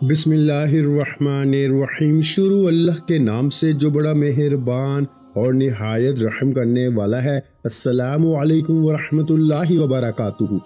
بسم اللہ الرحمن الرحیم۔ شروع اللہ کے نام سے جو بڑا مہربان اور نہایت رحم کرنے والا ہے۔ السلام علیکم ورحمۃ اللہ وبرکاتہ۔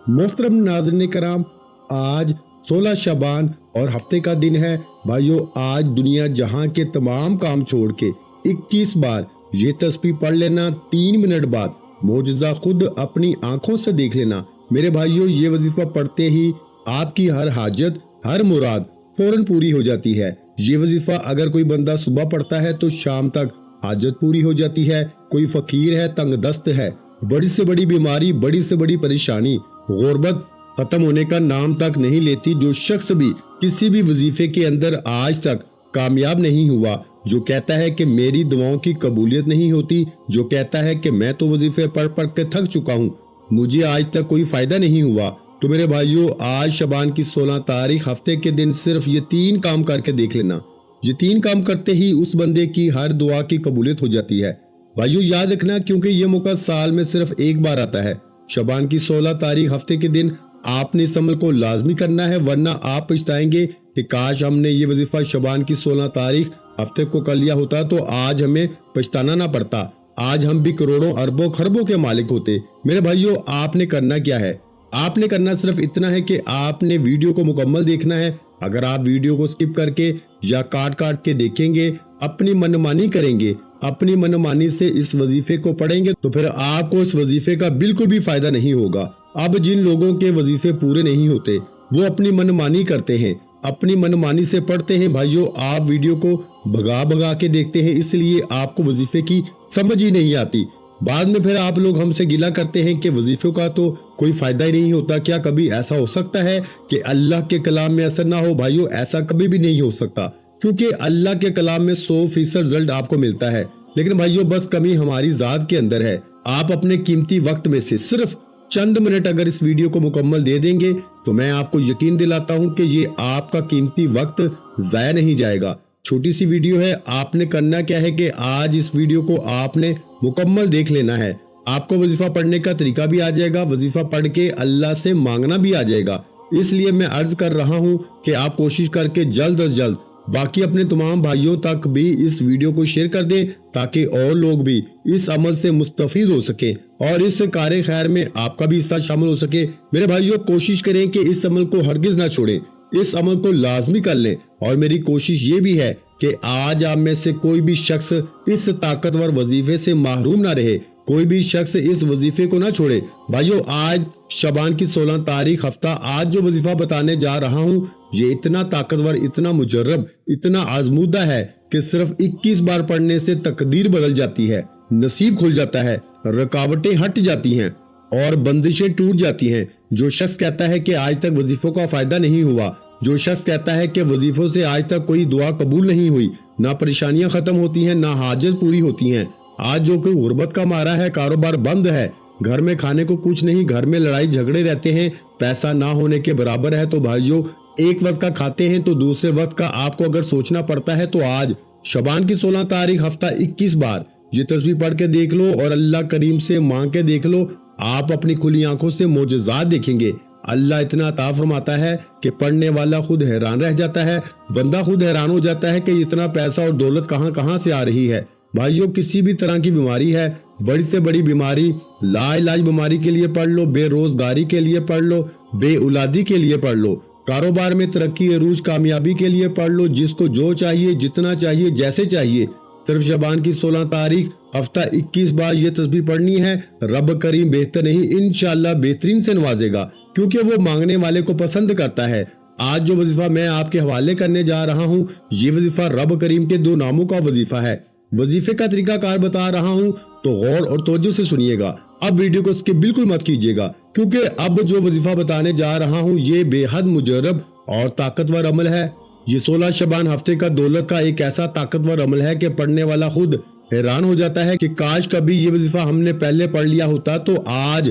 محترم ناظرین کرام، آج 16 شعبان اور ہفتے کا دن ہے۔ بھائیو، آج دنیا جہاں کے تمام کام چھوڑ کے 21 بار یہ تسبیح پڑھ لینا، 3 منٹ بعد معجزہ خود اپنی آنکھوں سے دیکھ لینا۔ میرے بھائیو، یہ وظیفہ پڑھتے ہی آپ کی ہر حاجت، ہر مراد فوراً پوری ہو جاتی ہے۔ یہ وظیفہ اگر کوئی بندہ صبح پڑھتا ہے تو شام تک حاجت پوری ہو جاتی ہے۔ کوئی فقیر ہے، تنگ دست ہے، بڑی سے بڑی بیماری، بڑی سے بڑی پریشانی، غربت ختم ہونے کا نام تک نہیں لیتی۔ جو شخص بھی کسی بھی وظیفے کے اندر آج تک کامیاب نہیں ہوا، جو کہتا ہے کہ میری دعاؤں کی قبولیت نہیں ہوتی، جو کہتا ہے کہ میں تو وظیفے پڑھ پڑھ کے تھک چکا ہوں، مجھے آج تک کوئی فائدہ نہیں ہوا، تو میرے بھائیو، آج شعبان کی 16 تاریخ ہفتے کے دن صرف یہ 3 کام کر کے دیکھ لینا۔ یہ 3 کام کرتے ہی اس بندے کی ہر دعا کی قبولیت ہو جاتی ہے۔ بھائیو، یاد رکھنا، کیونکہ یہ موقع سال میں صرف ایک بار آتا ہے۔ شعبان کی 16 تاریخ ہفتے کے دن آپ نے اس عمل کو لازمی کرنا ہے، ورنہ آپ پچھتائیں گے کہ کاش ہم نے یہ وظیفہ شعبان کی 16 تاریخ ہفتے کو کر لیا ہوتا تو آج ہمیں پچھتانا نہ پڑتا، آج ہم بھی کروڑوں اربوں خربوں کے مالک ہوتے۔ میرے بھائیو، آپ نے کرنا کیا ہے؟ آپ نے کرنا صرف اتنا ہے کہ آپ نے ویڈیو کو مکمل دیکھنا ہے۔ اگر آپ ویڈیو کو سکپ کر کے یا کاٹ کے دیکھیں گے، اپنی منمانی کریں گے، اپنی منمانی سے اس وظیفے کو پڑھیں گے، تو پھر آپ کو اس وظیفے کا بالکل بھی فائدہ نہیں ہوگا۔ اب جن لوگوں کے وظیفے پورے نہیں ہوتے، وہ اپنی منمانی کرتے ہیں، اپنی منمانی سے پڑھتے ہیں۔ بھائیو، آپ ویڈیو کو بھگا کے دیکھتے ہیں، اس لیے آپ کو وظیفے کی سمجھ ہی نہیں آتی۔ بعد میں پھر آپ لوگ ہم سے گلہ کرتے ہیں کہ وظیفوں کا تو کوئی فائدہ ہی نہیں ہوتا۔ کیا کبھی ایسا ہو سکتا ہے کہ اللہ کے کلام میں اثر نہ ہو؟ بھائیو، ایسا کبھی بھی نہیں ہو سکتا، کیونکہ اللہ کے کلام میں 100% رزلٹ آپ کو ملتا ہے۔ لیکن بھائیو، بس کمی ہماری ذات کے اندر ہے۔ آپ اپنے قیمتی وقت میں سے صرف چند منٹ اگر اس ویڈیو کو مکمل دے دیں گے تو میں آپ کو یقین دلاتا ہوں کہ یہ آپ کا قیمتی وقت ضائع نہیں جائے گا۔ چھوٹی سی ویڈیو ہے، آپ نے کرنا کیا ہے کہ آج اس ویڈیو کو آپ نے مکمل دیکھ لینا ہے۔ آپ کو وظیفہ پڑھنے کا طریقہ بھی آ جائے گا، وظیفہ پڑھ کے اللہ سے مانگنا بھی آ جائے گا۔ اس لیے میں عرض کر رہا ہوں کہ آپ کوشش کر کے جلد از جلد باقی اپنے تمام بھائیوں تک بھی اس ویڈیو کو شیئر کر دیں، تاکہ اور لوگ بھی اس عمل سے مستفید ہو سکیں اور اس کار خیر میں آپ کا بھی حصہ شامل ہو سکے۔ میرے بھائیوں، کوشش کریں کہ اس عمل کو ہرگز نہ چھوڑیں، اس عمل کو لازمی کر لیں۔ اور میری کوشش یہ بھی ہے کہ آج آپ میں سے کوئی بھی شخص اس طاقتور وظیفے سے محروم نہ رہے، کوئی بھی شخص اس وظیفے کو نہ چھوڑے۔ بھائیو، آج شعبان کی 16 تاریخ ہفتہ، آج جو وظیفہ بتانے جا رہا ہوں، یہ اتنا طاقتور، اتنا مجرب، اتنا آزمودہ ہے کہ صرف 21 بار پڑھنے سے تقدیر بدل جاتی ہے، نصیب کھل جاتا ہے، رکاوٹیں ہٹ جاتی ہیں اور بندشیں ٹوٹ جاتی ہیں۔ جو شخص کہتا ہے کہ آج تک وظیفوں کا فائدہ نہیں ہوا، جو شخص کہتا ہے کہ وظیفوں سے آج تک کوئی دعا قبول نہیں ہوئی، نہ پریشانیاں ختم ہوتی ہیں، نہ حاجت پوری ہوتی ہیں، آج جو کوئی غربت کا مارا ہے، کاروبار بند ہے، گھر میں کھانے کو کچھ نہیں، گھر میں لڑائی جھگڑے رہتے ہیں، پیسہ نہ ہونے کے برابر ہے، تو بھائیو، ایک وقت کا کھاتے ہیں تو دوسرے وقت کا آپ کو اگر سوچنا پڑتا ہے، تو آج شعبان کی 16 تاریخ ہفتہ 21 بار یہ تسبیح پڑھ کے دیکھ لو اور اللہ کریم سے مانگ کے دیکھ لو۔ آپ اپنی کھلی آنکھوں سے معجزات دیکھیں گے۔ اللہ اتنا عطا فرماتا ہے کہ پڑھنے والا خود حیران رہ جاتا ہے، بندہ خود حیران ہو جاتا ہے کہ اتنا پیسہ اور دولت کہاں سے آ رہی ہے۔ بھائیو، کسی بھی طرح کی بیماری ہے، بڑی سے بڑی بیماری، لا علاج بیماری کے لیے پڑھ لو، بے روزگاری کے لیے پڑھ لو، بے اولادی کے لیے پڑھ لو، کاروبار میں ترقی عروج کامیابی کے لیے پڑھ لو، جس کو جو چاہیے، جتنا چاہیے، جیسے چاہیے، صرف شعبان کی 16 تاریخ ہفتہ 21 بار یہ تسبیح پڑھنی ہے۔ رب کریم بہتر نہیں، انشاءاللہ بہترین سے نوازے گا، کیونکہ وہ مانگنے والے کو پسند کرتا ہے۔ آج جو وظیفہ میں آپ کے حوالے کرنے جا رہا ہوں، یہ وظیفہ رب کریم کے 2 ناموں کا وظیفہ ہے۔ وظیفے کا طریقہ کار بتا رہا ہوں تو غور اور توجہ سے سنیے گا۔ اب ویڈیو کو اس کے بالکل مت کیجیے گا، کیونکہ اب جو وظیفہ بتانے جا رہا ہوں یہ بے حد مجرب اور طاقتور عمل ہے۔ یہ 16 شعبان ہفتے کا دولت کا ایک ایسا طاقتور عمل ہے کہ پڑھنے والا خود حیران ہو جاتا ہے کہ کاش کبھی یہ وظیفہ ہم نے پہلے پڑھ لیا ہوتا تو آج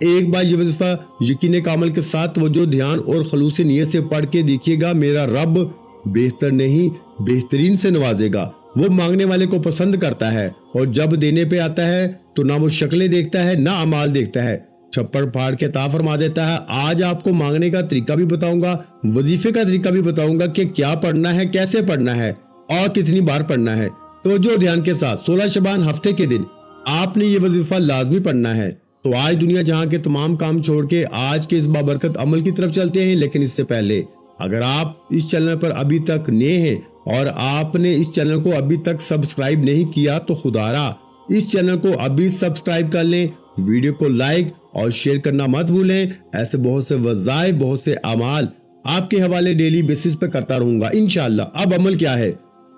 ایک بار یہ وظیفہ یقین کامل کے ساتھ توجہ دھیان اور خلوص نیت سے پڑھ کے دیکھیے گا، میرا رب بہتر نہیں بہترین سے نوازے گا۔ وہ مانگنے والے کو پسند کرتا ہے، اور جب دینے پہ آتا ہے تو نہ وہ شکلیں دیکھتا ہے نہ اعمال دیکھتا ہے، چھپڑ پھاڑ کے عطا فرما دیتا ہے۔ آج آپ کو مانگنے کا طریقہ بھی بتاؤں گا، وظیفے کا طریقہ بھی بتاؤں گا کہ کیا پڑھنا ہے، کیسے پڑھنا ہے اور کتنی بار پڑھنا ہے۔ توجہ دھیان کے ساتھ 16 شعبان ہفتے کے دن آپ نے یہ وظیفہ لازمی پڑھنا ہے۔ تو آج دنیا جہاں کے تمام کام چھوڑ کے آج کے اس بابرکت عمل کی طرف چلتے ہیں، لیکن اس سے پہلے اگر آپ اس چینل پر ابھی تک نئے ہیں اور آپ نے اس چینل کو ابھی تک سبسکرائب نہیں کیا تو خدارا اس چینل کو ابھی سبسکرائب کر لیں، ویڈیو کو لائک اور شیئر کرنا مت بھولیں۔ ایسے بہت سے وظائف، بہت سے اعمال آپ کے حوالے ڈیلی بیسس پہ کرتا رہوں گا انشاءاللہ۔ اب عمل کیا ہے؟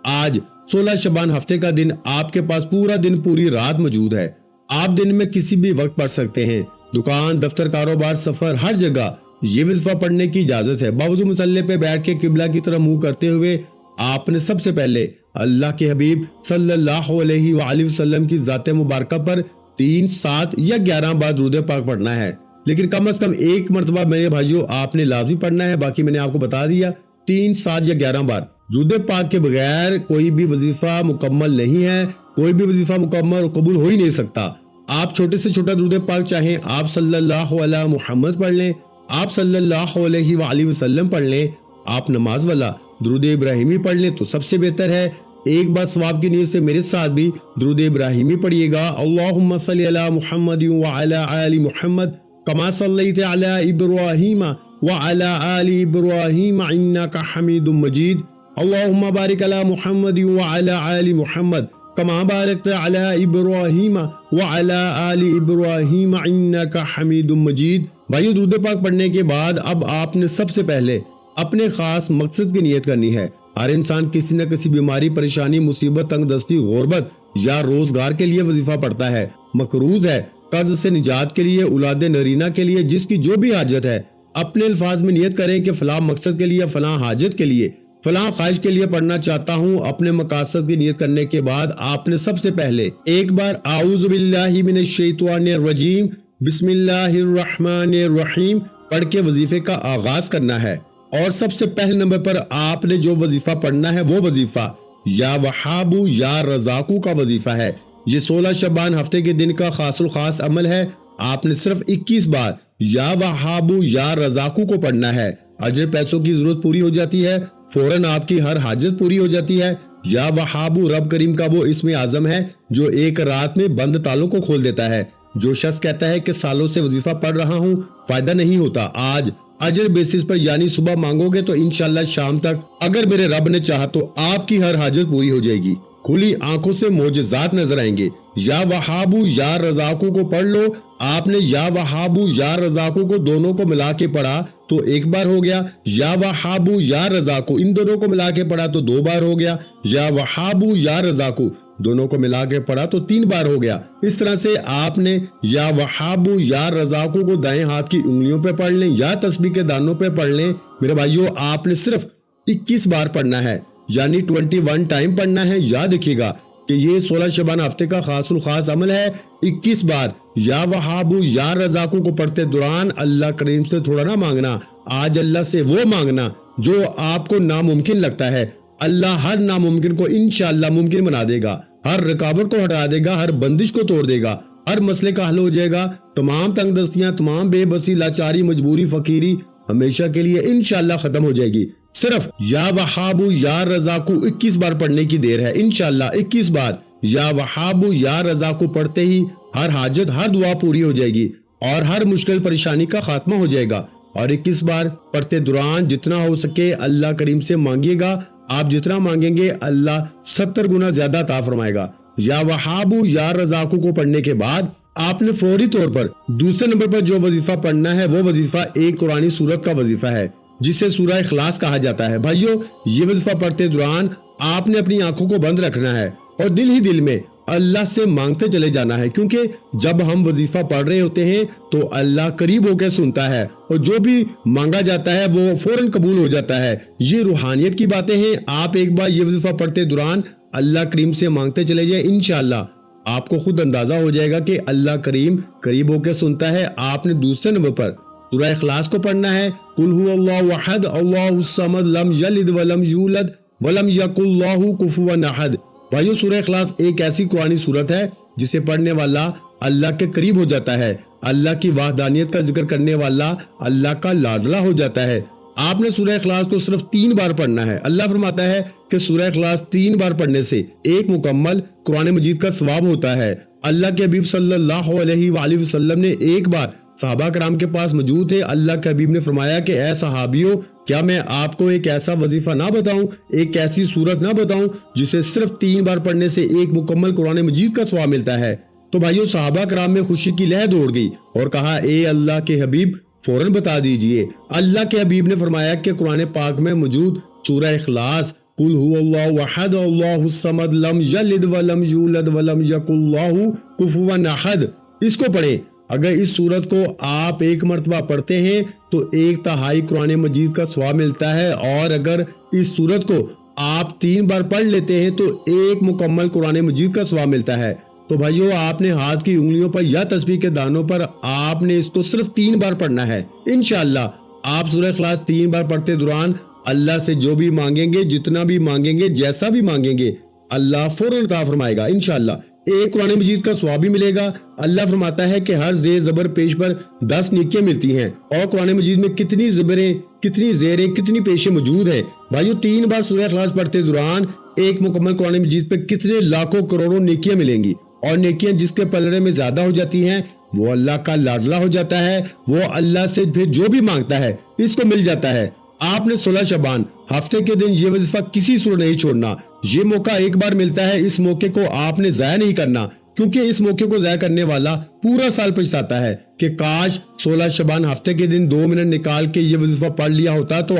آج 16 شعبان ہفتے کا دن آپ کے پاس پورا دن پوری رات موجود ہے۔ آپ دن میں کسی بھی وقت پڑھ سکتے ہیں، دکان، دفتر، کاروبار، سفر، ہر جگہ یہ وظیفہ پڑھنے کی اجازت ہے۔ باوضو مصلی پہ بیٹھ کے قبلہ کی طرف منہ کرتے ہوئے آپ نے سب سے پہلے اللہ کے حبیب صلی اللہ علیہ وآلہ وسلم کی ذات مبارکہ پر 3، 7 یا 11 بار درود پاک پڑھنا ہے، لیکن کم از کم ایک مرتبہ میرے بھائیوں آپ نے لازمی پڑھنا ہے۔ باقی میں نے آپ کو بتا دیا 3، 7 یا 11 بار۔ درود پاک کے بغیر کوئی بھی وظیفہ مکمل نہیں ہے، کوئی بھی وظیفہ مکمل اور قبول ہو ہی نہیں سکتا۔ آپ چھوٹے سے چھوٹا درود پاک چاہیں آپ صلی اللہ علیہ محمد پڑھ لیں، آپ صلی اللہ علیہ وآلہ وسلم پڑھ لیں، آپ نماز والا درود ابراہیمی پڑھ لیں تو سب سے بہتر ہے۔ ایک بار ثواب کی نیت سے میرے ساتھ بھی درود ابراہیمی پڑھیے گا، اللہم صلی علی محمد وعلی آل محمد کما صلیت علی ابراہیم وعلی آل ابراہیم انک حمید مجید، اللہم بارک علی محمد وعلی آل محمد کما بارکت علی ابراہیم وعلی آل ابراہیم انک حمید مجید۔ بھائیو درود پاک پڑھنے کے بعد اب آپ نے سب سے پہلے اپنے خاص مقصد کی نیت کرنی ہے۔ ہر انسان کسی نہ کسی بیماری، پریشانی، مصیبت، تنگ دستی، غربت یا روزگار کے لیے وظیفہ پڑھتا ہے، مقروض ہے، قرض سے نجات کے لیے، اولاد نرینہ کے لیے، جس کی جو بھی حاجت ہے اپنے الفاظ میں نیت کریں کہ فلاں مقصد کے لیے، فلاں حاجت کے لیے، فلاں خواہش کے لیے پڑھنا چاہتا ہوں۔ اپنے مقاصد کی نیت کرنے کے بعد آپ نے سب سے پہلے ایک بار اعوذ باللہ من الشیطان الرجیم بسم اللہ الرحمن الرحیم پڑھ کے وظیفے کا آغاز کرنا ہے۔ اور سب سے پہلے نمبر پر آپ نے جو وظیفہ پڑھنا ہے وہ وظیفہ یا وہابو یا رزاقو کا وظیفہ ہے۔ یہ 16 شعبان ہفتے کے دن کا خاص الخاص عمل ہے۔ آپ نے صرف 21 بار یا وہابو یا رزاقو کو پڑھنا ہے۔ اجر پیسوں کی ضرورت پوری ہو جاتی ہے، فوراً آپ کی ہر حاجت پوری ہو جاتی ہے۔ یا وہابو رب کریم کا وہ اسم اعظم ہے جو ایک رات میں بند تالوں کو کھول دیتا ہے۔ جو شخص کہتا ہے کہ سالوں سے وظیفہ پڑھ رہا ہوں فائدہ نہیں ہوتا، آج اجر بیسس پر یعنی صبح مانگو گے تو انشاءاللہ شام تک اگر میرے رب نے چاہا تو آپ کی ہر حاجت پوری ہو جائے گی، کھلی آنکھوں سے معجزات نظر آئیں گے۔ یا وہابو یا رزاقو کو پڑھ لو۔ آپ نے یا وہابو یا رزاقو کو دونوں کو ملا کے پڑھا تو ایک بار ہو گیا، یا وہابو یا رزاقو ان دونوں کو ملا کے پڑھا تو 2 بار ہو گیا، یا وہابو یا رزاقو دونوں کو ملا کے پڑھا تو 3 بار ہو گیا۔ اس طرح سے آپ نے یا وہابو یا رزاقو کو دائیں ہاتھ کی انگلیوں پہ پڑھ لیں یا تسبیح کے دانوں پہ پڑھ لیں۔ میرے بھائیو آپ نے صرف 21 بار پڑھنا ہے، یعنی 21 ٹائم پڑھنا ہے۔ یاد رکھیے گا کہ یہ 16 شعبان ہفتے کا خاص الخاص عمل ہے۔ 21 بار یا وہابو یا رزاقو کو پڑھتے دوران اللہ کریم سے تھوڑا نہ مانگنا، آج اللہ سے وہ مانگنا جو آپ کو ناممکن لگتا ہے۔ اللہ ہر ناممکن کو انشاءاللہ ممکن بنا دے گا، ہر رکاوٹ کو ہٹا دے گا، ہر بندش کو توڑ دے گا، ہر مسئلے کا حل ہو جائے گا۔ تمام تنگ دستیاں، تمام بے بسی، لاچاری، مجبوری، فقیری ہمیشہ کے لیے انشاءاللہ ختم ہو جائے گی۔ صرف یا وہابو یا رزاقو 21 بار پڑھنے کی دیر ہے، انشاءاللہ 21 بار یا وہابو یا رزاقو پڑھتے ہی ہر حاجت، ہر دعا پوری ہو جائے گی اور ہر مشکل پریشانی کا خاتمہ ہو جائے گا۔ اور 21 بار پڑھتے دوران جتنا ہو سکے اللہ کریم سے مانگیے گا، آپ جتنا مانگیں گے اللہ 70 گنا زیادہ عطا فرمائے گا۔ یا وہابو یا رزاقو کو پڑھنے کے بعد آپ نے فوری طور پر دوسرے نمبر پر جو وظیفہ پڑھنا ہے وہ وظیفہ ایک قرآنی سورت کا وظیفہ ہے جسے سورہ اخلاص کہا جاتا ہے۔ بھائیو یہ وظیفہ پڑھتے دوران آپ نے اپنی آنکھوں کو بند رکھنا ہے اور دل ہی دل میں اللہ سے مانگتے چلے جانا ہے، کیونکہ جب ہم وظیفہ پڑھ رہے ہوتے ہیں تو اللہ قریب ہو کے سنتا ہے اور جو بھی مانگا جاتا ہے وہ فوراً قبول ہو جاتا ہے۔ یہ روحانیت کی باتیں ہیں۔ آپ ایک بار یہ وظیفہ پڑھتے دوران اللہ کریم سے مانگتے چلے جائیں انشاءاللہ آپ کو خود اندازہ ہو جائے گا کہ اللہ کریم قریب ہو کے سنتا ہے۔ آپ نے دوسرے نمبر پر سورہ اخلاص کو پڑھنا ہے، قل هو اللہ احد اللہ الصمد لم یلد ولم یولد ولم یکن لہ کفوا احد۔ بھائیو سورہ اخلاص ایک ایسی قرآنی سورت ہے جسے پڑھنے والا اللہ کے قریب ہو جاتا ہے، اللہ کی وحدانیت کا ذکر کرنے والا اللہ کا لاڈلا ہو جاتا ہے۔ آپ نے سورہ اخلاص کو صرف 3 بار پڑھنا ہے۔ اللہ فرماتا ہے کہ سورہ اخلاص 3 بار پڑھنے سے ایک مکمل قرآن مجید کا ثواب ہوتا ہے۔ اللہ کے حبیب صلی اللہ علیہ وآلہ وسلم نے ایک بار صحابہ کرام کے پاس موجود تھے۔ اللہ کے حبیب نے فرمایا کہ اے صحابیوں، کیا میں آپ کو ایک ایسا وظیفہ نہ بتاؤں، ایک ایسی سورت نہ بتاؤں جسے صرف 3 بار پڑھنے سے ایک مکمل قرآن مجید کا ثواب ملتا ہے؟ تو بھائیو صحابہ کرام میں خوشی کی لہر دوڑ گئی اور کہا اے اللہ کے حبیب فوراً بتا دیجئے۔ اللہ کے حبیب نے فرمایا کہ قرآن پاک میں موجود سورہ اخلاص قل هو اللہ احد اللہ الصمد لم یلد ولم یولد ولم یکن لہ کفوا احد، اس کو پڑھیں۔ اگر اس سورت کو آپ ایک مرتبہ پڑھتے ہیں تو 1/3 قرآن مجید کا ثواب ملتا ہے، اور اگر اس سورت کو آپ 3 بار پڑھ لیتے ہیں تو ایک مکمل قرآن مجید کا ثواب ملتا ہے۔ تو بھائیو آپ نے ہاتھ کی انگلیوں پر یا تسبیح کے دانوں پر آپ نے اس کو صرف 3 بار پڑھنا ہے۔ انشاءاللہ آپ سورہ اخلاص 3 بار پڑھتے دوران اللہ سے جو بھی مانگیں گے، جتنا بھی مانگیں گے، جیسا بھی مانگیں گے، اللہ فوراً عطا فرمائے گا انشاءاللہ۔ ایک قرآن مجید کا ثواب بھی ملے گا۔ اللہ فرماتا ہے کہ ہر زیر زبر پیش پر 10 نیکیاں ملتی ہیں، اور قرآن مجید میں کتنی زبریں، کتنی زیریں، کتنی پیشیں موجود ہیں۔ بھائیو 3 بار سورہ اخلاص پڑھتے دوران ایک مکمل قرآن مجید پہ کتنے لاکھوں کروڑوں نیکیاں ملیں گی، اور نیکیاں جس کے پلڑے میں زیادہ ہو جاتی ہیں وہ اللہ کا لاڈلا ہو جاتا ہے، وہ اللہ سے پھر جو بھی مانگتا ہے اس کو مل جاتا ہے۔ آپ نے 16 شعبان ہفتے کے دن یہ وظیفہ کسی صورت نہیں چھوڑنا۔ یہ موقع ایک بار ملتا ہے، اس موقع کو آپ نے ضائع نہیں کرنا، کیونکہ اس موقع کو ضائع کرنے والا پورا سال پچھتاتا ہے کہ کاش 16 شعبان ہفتے کے دن 2 منٹ نکال کے یہ وظیفہ پڑھ لیا ہوتا تو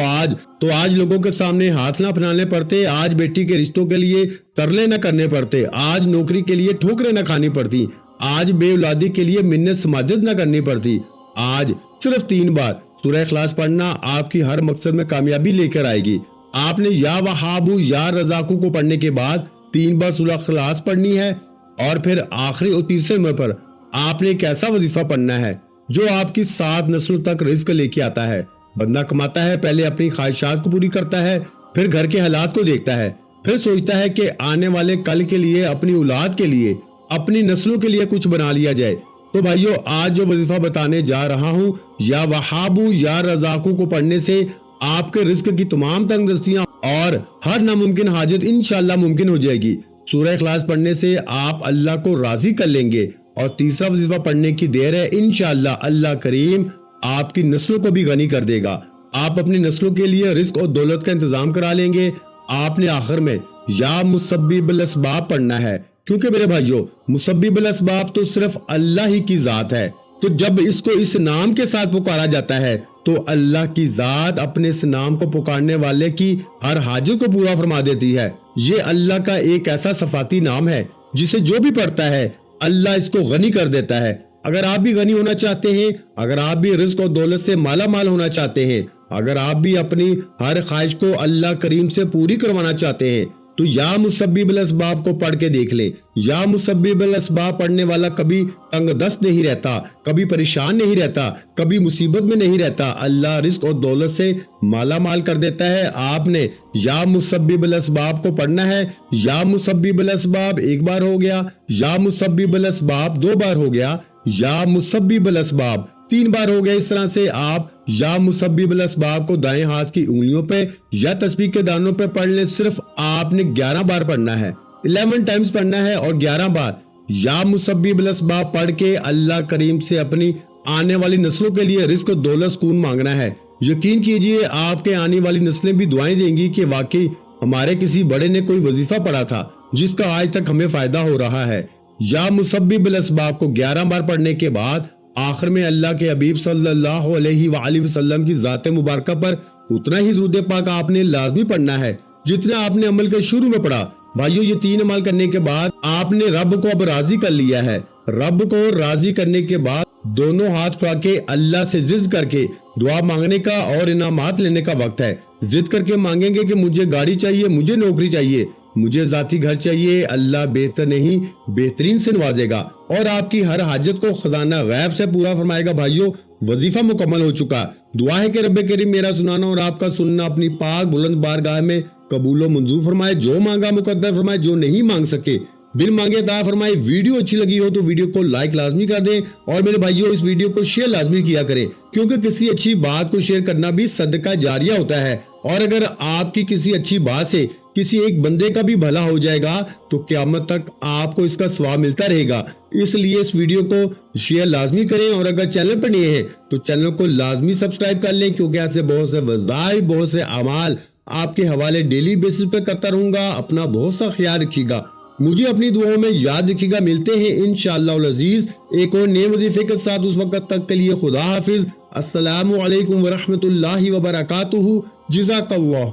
آج لوگوں کے سامنے ہاتھ نہ پھیلانے پڑتے، آج بیٹی کے رشتوں کے لیے ترلے نہ کرنے پڑتے، آج نوکری کے لیے ٹھوکریں نہ کھانی پڑتی، آج بے اولادی کے لیے منت سماجت نہ کرنی پڑتی۔ آج صرف 3 بار سورہ اخلاص پڑھنا آپ کی ہر مقصد میں کامیابی لے کر آئے گی۔ آپ نے یا وہابو یا رزاقو کو پڑھنے کے بعد 3 بار سورہ اخلاص پڑھنی ہے، اور پھر آخری اور تیسرے نمبر پر آپ نے ایک ایسا وظیفہ پڑھنا ہے جو آپ کی 7 نسلوں تک رزق لے کے آتا ہے۔ بندہ کماتا ہے، پہلے اپنی خواہشات کو پوری کرتا ہے، پھر گھر کے حالات کو دیکھتا ہے، پھر سوچتا ہے کہ آنے والے کل کے لیے، اپنی اولاد کے لیے، اپنی نسلوں کے لیے کچھ بنا لیا جائے۔ تو بھائیو آج جو وظیفہ بتانے جا رہا ہوں، یا وہابو یا رزاقو کو پڑھنے سے آپ کے رزق کی تمام تنگ دستیاں اور ہر ناممکن حاجت انشاءاللہ ممکن ہو جائے گی۔ سورہ اخلاص پڑھنے سے آپ اللہ کو راضی کر لیں گے، اور تیسرا وظیفہ پڑھنے کی دیر ہے، انشاءاللہ اللہ کریم آپ کی نسلوں کو بھی غنی کر دے گا۔ آپ اپنی نسلوں کے لیے رزق اور دولت کا انتظام کرا لیں گے۔ آپ نے آخر میں یا مسبب الاسباب پڑھنا ہے، کیونکہ میرے بھائیو مسبب الاسباب تو صرف اللہ ہی کی ذات ہے۔ تو جب اس کو اس نام کے ساتھ پکارا جاتا ہے تو اللہ کی ذات اپنے اس نام کو پکارنے والے کی ہر حاجت کو پورا فرما دیتی ہے۔ یہ اللہ کا ایک ایسا صفاتی نام ہے جسے جو بھی پڑھتا ہے اللہ اس کو غنی کر دیتا ہے۔ اگر آپ بھی غنی ہونا چاہتے ہیں، اگر آپ بھی رزق اور دولت سے مالا مال ہونا چاہتے ہیں، اگر آپ بھی اپنی ہر خواہش کو اللہ کریم سے پوری کروانا چاہتے ہیں، تو یا مسبب الاسباب کو پڑھ کے دیکھ لیں۔ یا مسبب الاسباب پڑھنے والا کبھی تنگ دست نہیں رہتا، کبھی پریشان نہیں رہتا، کبھی مصیبت میں نہیں رہتا۔ اللہ رزق اور دولت سے مالا مال کر دیتا ہے۔ آپ نے یا مسبب الاسباب کو پڑھنا ہے۔ یا مسبب الاسباب 1 بار ہو گیا، یا مسبب الاسباب 2 بار ہو گیا، یا مسبب الاسباب 3 بار ہو گیا۔ اس طرح سے آپ یا مسبب الاسباب کو دائیں ہاتھ کی انگلیوں پہ یا تسبیح کے دانوں پہ پڑھ لیں۔ صرف آپ نے 11 بار پڑھنا ہے، 11 ٹائمز پڑھنا ہے، اور 11 بار یا مسبب الاسباب پڑھ کے اللہ کریم سے اپنی آنے والی نسلوں کے لیے رزق و دولت سکون مانگنا ہے۔ یقین کیجئے آپ کے آنے والی نسلیں بھی دعائیں دیں گی کہ واقعی ہمارے کسی بڑے نے کوئی وظیفہ پڑھا تھا جس کا آج تک ہمیں فائدہ ہو رہا ہے۔ یا مسبب الاسباب کو 11 بار پڑھنے کے بعد آخر میں اللہ کے حبیب صلی اللہ علیہ وآلہ وسلم کی ذات مبارکہ پر اتنا ہی درود پاک آپ نے لازمی پڑھنا ہے جتنا آپ نے عمل کے شروع میں پڑھا۔ بھائیو یہ 3 عمل کرنے کے بعد آپ نے رب کو اب راضی کر لیا ہے۔ رب کو راضی کرنے کے بعد دونوں ہاتھ پھیلا کے اللہ سے ضد کر کے دعا مانگنے کا اور انعامات لینے کا وقت ہے۔ ضد کر کے مانگیں گے کہ مجھے گاڑی چاہیے، مجھے نوکری چاہیے، مجھے ذاتی گھر چاہیے، اللہ بہتر نہیں بہترین سے نوازے گا اور آپ کی ہر حاجت کو خزانہ غیب سے پورا فرمائے گا۔ بھائیو، وظیفہ مکمل ہو چکا۔ دعا ہے کہ رب کریم میرا سنانا اور آپ کا سننا اپنی پاک بلند بارگاہ میں قبول و منظور فرمائے۔ جو مانگا مقدر فرمائے، جو نہیں مانگ سکے بن مانگے عطا فرمائے۔ ویڈیو اچھی لگی ہو تو ویڈیو کو لائک لازمی کر دیں اور میرے بھائیوں اس ویڈیو کو شیئر لازمی کیا کریں، کیونکہ کسی اچھی بات کو شیئر کرنا بھی صدقہ جاریہ ہوتا ہے، اور اگر آپ کی کسی اچھی بات سے کسی ایک بندے کا بھی بھلا ہو جائے گا تو قیامت تک آپ کو اس کا ثواب ملتا رہے گا۔ اس لیے اس ویڈیو کو شیئر لازمی کریں، اور اگر چینل پر نئے ہیں تو چینل کو لازمی سبسکرائب کر لیں، کیونکہ ایسے بہت سے وظائف، بہت سے اعمال آپ کے حوالے ڈیلی بیسس پہ کرتا رہوں گا۔ اپنا بہت سا خیال رکھیے گا، مجھے اپنی دعاؤں میں یاد رکھیے گا۔ ملتے ہیں انشاءاللہ العزیز ایک اور نئے وظیفے کے ساتھ، اس وقت تک کے لیے خدا حافظ۔ السلام علیکم ورحمۃ اللہ وبرکاتہ۔ جزاک اللہ۔